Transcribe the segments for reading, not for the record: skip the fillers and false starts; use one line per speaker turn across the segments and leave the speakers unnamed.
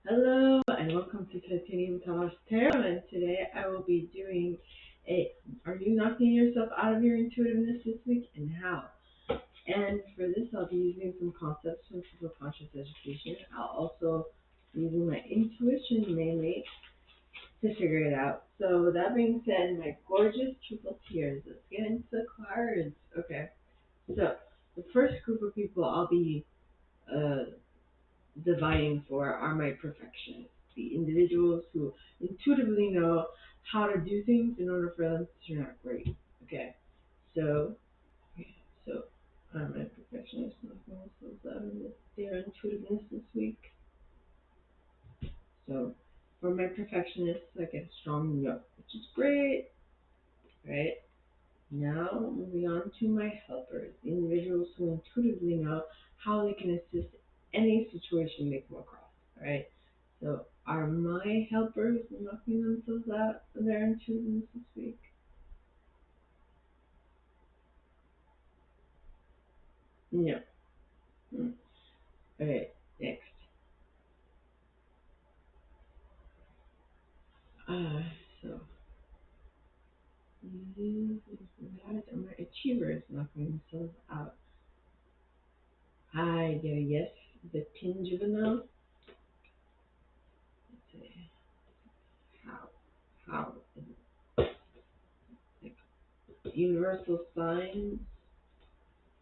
Hello and welcome to Titanium Thomas Tarot, and today I will be doing a Are you knocking yourself out of your intuitiveness this week and how? And for this I'll be using some concepts from SuperConscious Education. I'll also be using my intuition mainly to figure it out. So with that being said, my gorgeous triple tears, let's get into the cards. Okay. So the first group of people I'll be uh dividing for are my perfectionists, the individuals who intuitively know how to do things in order for them to turn out great. Okay, so okay, so my perfectionists their intuitiveness this week. So for my perfectionists, I get a strong yoke, which is great, right? Now moving on to my helpers, the individuals who intuitively know how they can assist any situation they come across. Right? So are my helpers knocking themselves out of their intuitiveness this week? No. Okay, next. Uh, so are my achievers knocking themselves out? I get a yes, the tinge of a no. Let's see. How? How? Like universal signs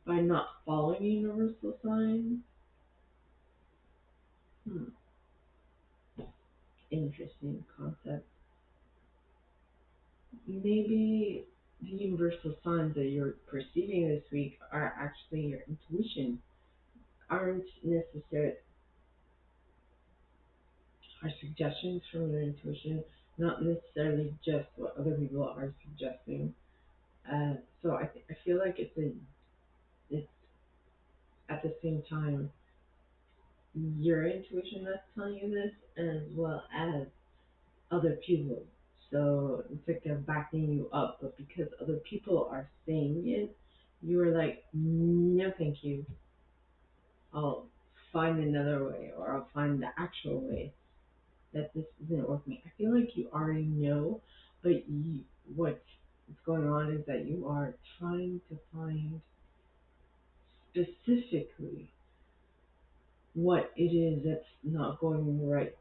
by not following universal signs? Hmm. Interesting concept. Maybe the universal signs that you're perceiving this week are actually your intuition, aren't necessarily are suggestions from your intuition, not necessarily just what other people are suggesting. So I feel like it's at the same time your intuition that's telling you this as well as other people. So it's like they're backing you up, but because other people are saying it, you are like, no, thank you. I'll find another way, or I'll find the actual way that this isn't working. I feel like you already know, but what's going on is that you are trying to find specifically what it is that's not going right.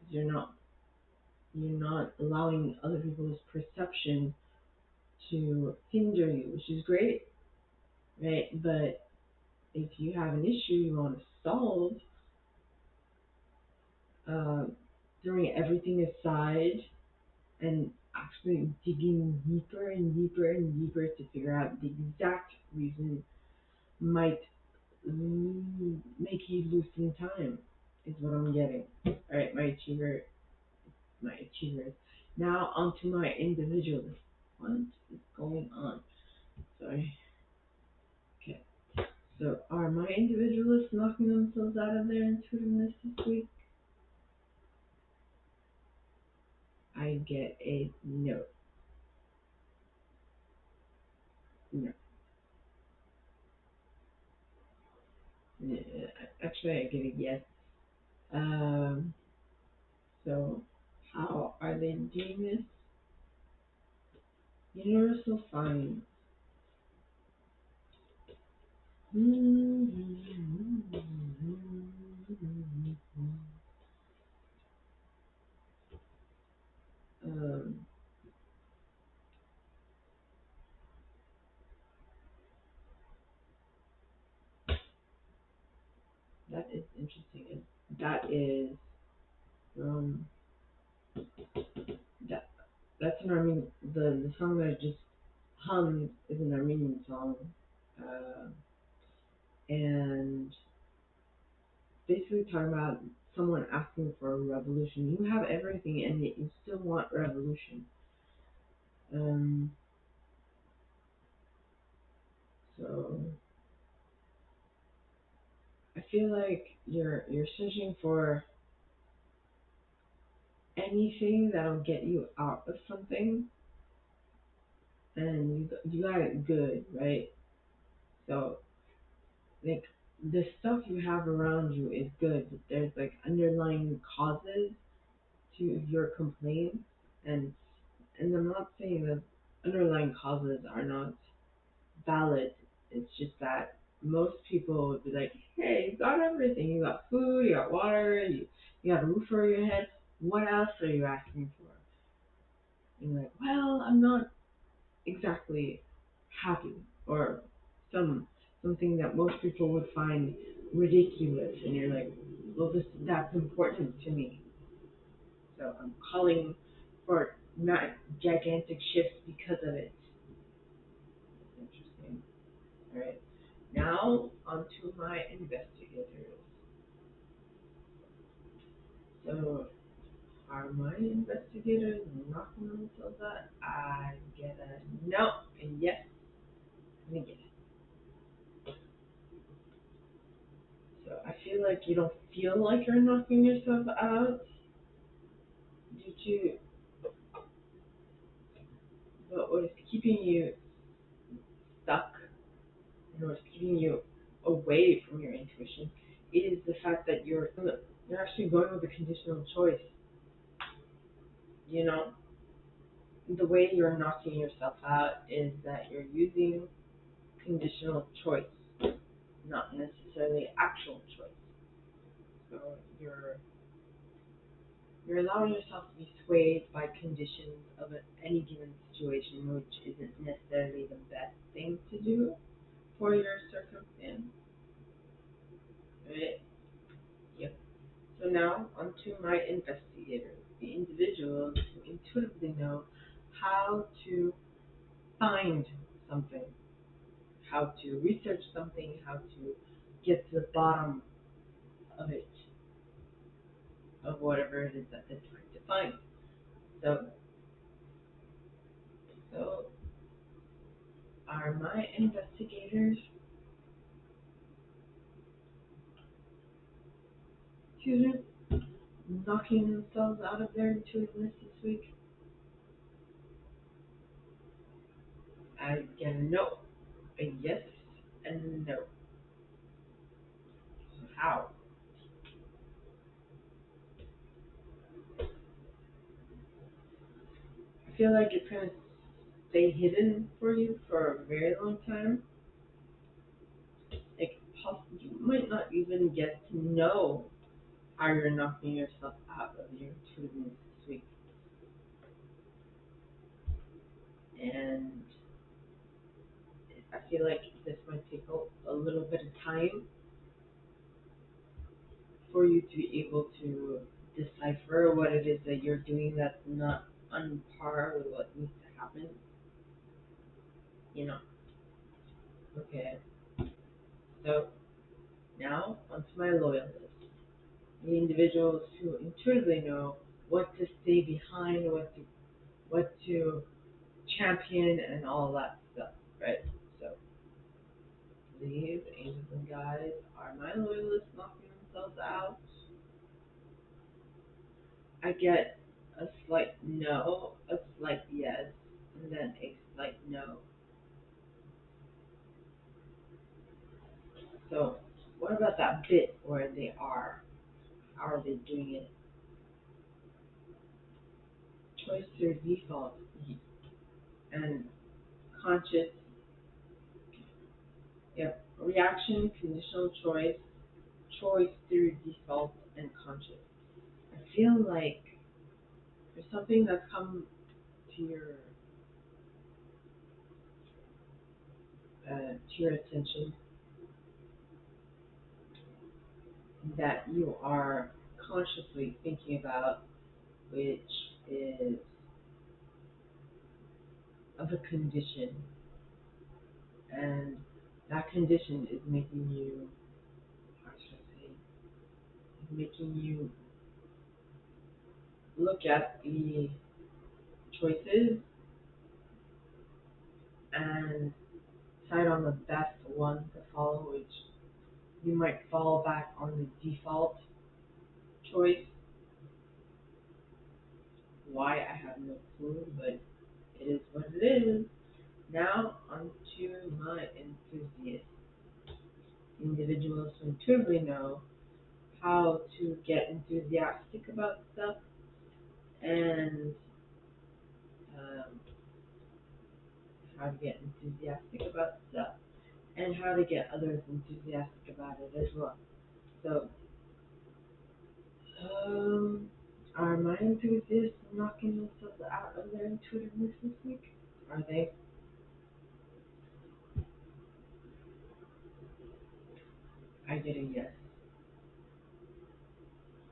You're not allowing other people's perception to hinder you, which is great, right? But if you have an issue you want to solve, uh, throwing everything aside and actually digging deeper and deeper and deeper to figure out the exact reason might make you lose some time, is what I'm getting. All right, my achievers. Now onto my individualist. What is going on? Sorry. Okay. So are my individualists knocking themselves out of their intuitiveness this week? I get a no. No. Actually, I get a yes. Um, so how are they doing this? Universal signs. Um, that is interesting. That is um, that that's an Armenian. The song that I just hummed is an Armenian song, uh, and basically talking about someone asking for a revolution. You have everything, and yet you still want revolution. Um, so I feel like you're searching for anything that'll get you out of something, and you got it good, right? So like the stuff you have around you is good, but there's like underlying causes to your complaints, and I'm not saying that underlying causes are not valid. It's just that most people would be like, hey, you got everything. You got food, you got water, you got a roof over your head. What else are you asking for? And you're like, well, I'm not exactly happy, or something that most people would find ridiculous. And you're like, well, that's important to me. So I'm calling for not gigantic shifts because of it. That's interesting. All right. Now onto my investigators. So are my investigators knocking themselves out? I get a no, and yes, and a yes. So I feel like you don't feel like you're knocking yourself out due to, but what is keeping you stuck and what's keeping you away from your intuition is the fact that you're actually going with a conditional choice. You know, the way you're knocking yourself out is that you're using conditional choice, not necessarily actual choice. So you're allowing yourself to be swayed by conditions of any given situation, which isn't necessarily the best thing to do for your circumstance, right? Yep. So now onto my investigators, the individuals who intuitively know how to find something, how to research something, how to get to the bottom of it, of whatever it is that they're trying to find. So, so are my investigators, excuse me, knocking themselves out of their intuitiveness this week? I get a no, a yes, and a no. So how? I feel like it's gonna stay hidden for you for a very long time. Like, you might not even get to know how you're knocking yourself out of your intuitiveness this week. And I feel like this might take a little bit of time for you to be able to decipher what it is that you're doing that's not on par with what needs to happen. You know? Okay. So now onto my loyalists, the individuals who intuitively know what to stay behind, what to champion, and all that stuff, right? So these angels and guides are my loyalists knocking themselves out. I get a slight no, a slight yes, and then a slight no. So what about that bit where they are? How are they doing it? Choice through default and conscious, yep, reaction, conditional choice, choice through default, and conscious. I feel like there's something that's come to your attention that you are consciously thinking about, which is of a condition, and that condition is making you, how should I say, making you look at the choices and decide on the best one to follow, which you might fall back on the default choice. Why, I have no clue, but it is what it is. Now, onto my enthusiast. individuals who intuitively know how to get enthusiastic about stuff and um, how to get enthusiastic about stuff and how to get others enthusiastic about it as well. So, um, are my enthusiasts knocking themselves out of their intuitiveness this week? Are they? I get a yes.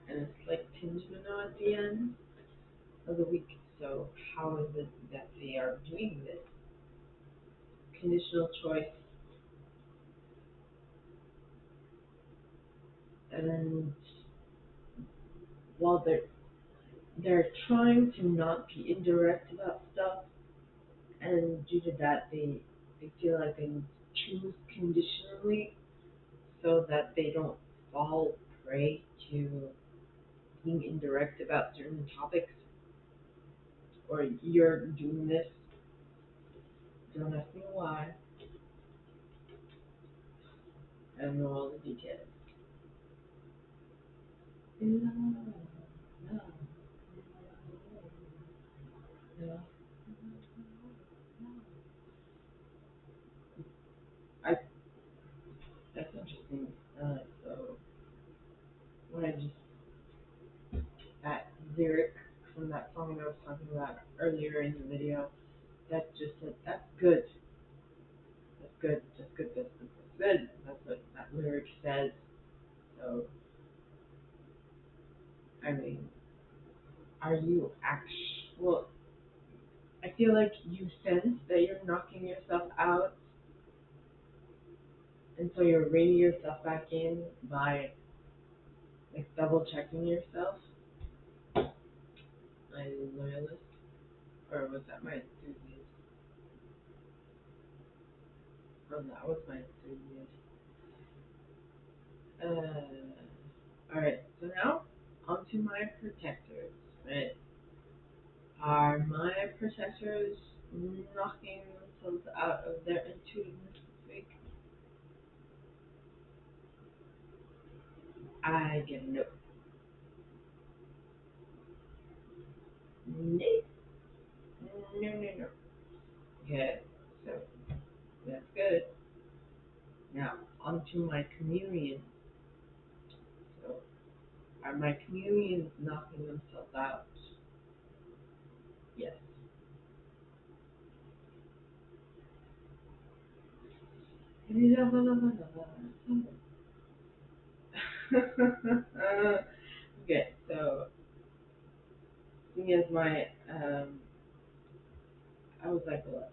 And a slight tinge of a no at the end of the week. So, how is it that they are doing this? Conditional choice. And while they're trying to not be indirect about stuff, and due to that, they feel like they need to choose conditionally so that they don't fall prey to being indirect about certain topics. Or you're doing this, don't ask me why. I don't know all the details. No, no, no. I That's interesting. So when I just that lyric from that song I was talking about earlier in the video, that just said that's good. That's good. That's good. That's good. That's good. That's what that lyric says. So I mean, are you actually? Well, I feel like you sense that you're knocking yourself out, and so you're reining yourself back in by like double checking yourself. My loyalist, or was that my enthusiast? Oh, that was my enthusiast. Alright, so now onto my protectors. Right? Are my protectors knocking themselves out of their intuitiveness this week? I get a no. Nope. No, no, no. Okay, so that's good. Now, onto my chameleons. So, are my chameleons knocking themselves out? Yes. Okay, so seeing as my I was like, well,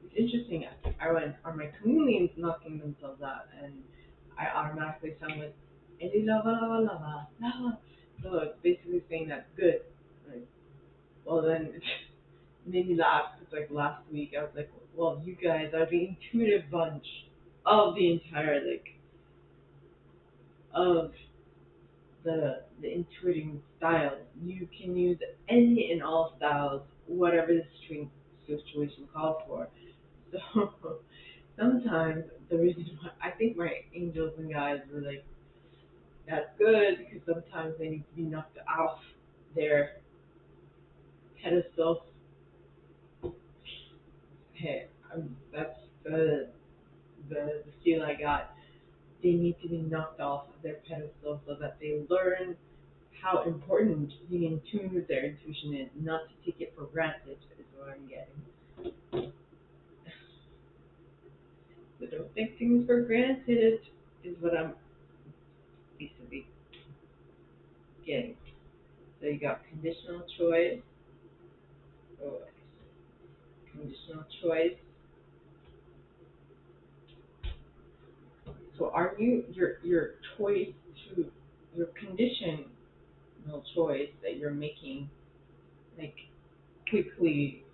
it's interesting. I went, are my chameleons knocking themselves out? And I automatically sound like, "Eli lava lava lava lava." So it's basically saying that's good. Like, well then, it made me laugh because like last week I was like, well, you guys are the intuitive bunch of the entire like of the intuiting styles. You can use any and all styles, whatever the situation calls for. So sometimes the reason why I think my angels and guides were like, that's good because sometimes they need to be knocked off their pedestal. Hey, that's the feel I got. They need to be knocked off of their pedestal so that they learn how important being in tune with their intuition is, not to take it for granted, is what I'm getting. So don't take things for granted, is what I'm basically getting. So you got conditional choice, oh, conditional choice. So are your choice to your conditional choice that you're making like quickly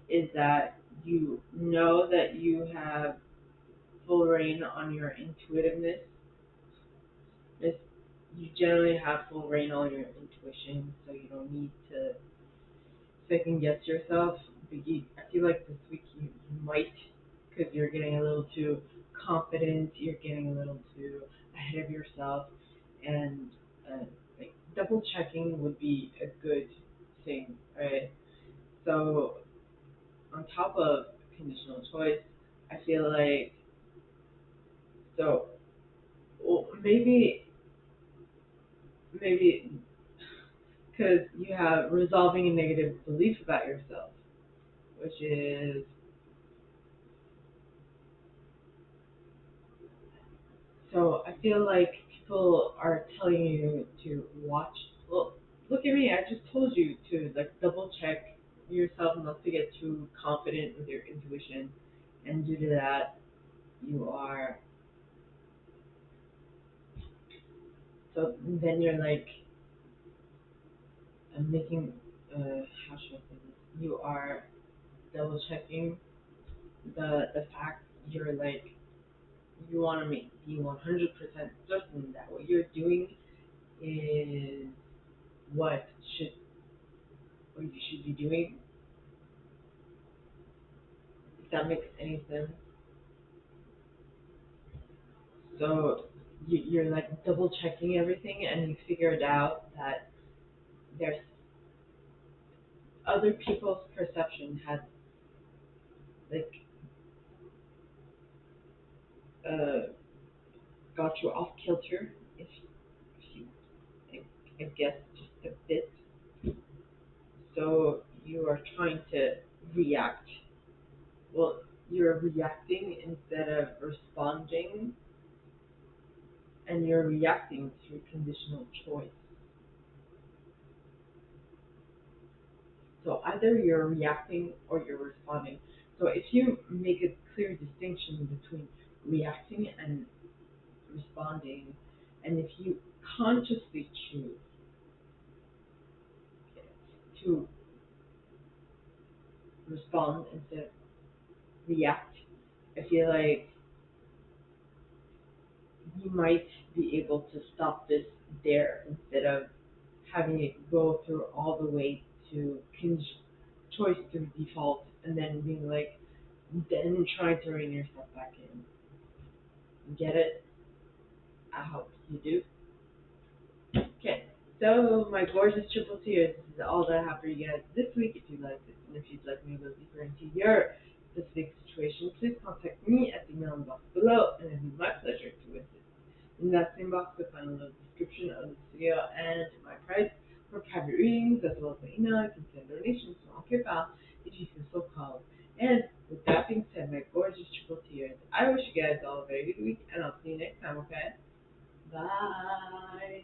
is that you know that you have full reign on your intuitiveness. This, you generally have full reign on your intuition, so you don't need to second guess yourself. But I feel like this week you might, because you're getting a little too confident, you're getting a little too ahead of yourself, and like double checking would be a good thing, right? So on top of conditional choice, I feel like so well, maybe because you have resolving a negative belief about yourself, which is so I feel like people are telling you to watch. Well, look at me. I just told you to like double check yourself, not to get too confident with your intuition, and due to that, you are. So then you're like making. How should I say this? You are double checking the fact you're like you want to be 100% certain that what you're doing is what should what you should be doing. If that makes any sense. So you're like double checking everything, and you figured out that there's other people's perception has like uh, got you off kilter, if you I guess just a bit. So you are trying to react. Well, you're reacting instead of responding, and you're reacting through conditional choice. So either you're reacting or you're responding. So if you make a clear distinction between reacting and responding, and if you consciously choose to respond instead of react, I feel like you might be able to stop this there instead of having it go through all the way to choice through default and then being like, then trying to rein yourself back in. Get it? I hope you do. Okay, so my gorgeous triple tiers, this is all that I have for you guys this week. If you like this and if you'd like me to go deeper into your specific situation, please contact me at the email box below, and it'd be my pleasure to assist. In that same box, you'll find a little description of this video and my price for private readings, as well as my email. You can send donations to my PayPal if you feel so called. And with that being said, my gorgeous triple tiers, I wish you guys all a very good week, and I'll see you next time, okay? Bye.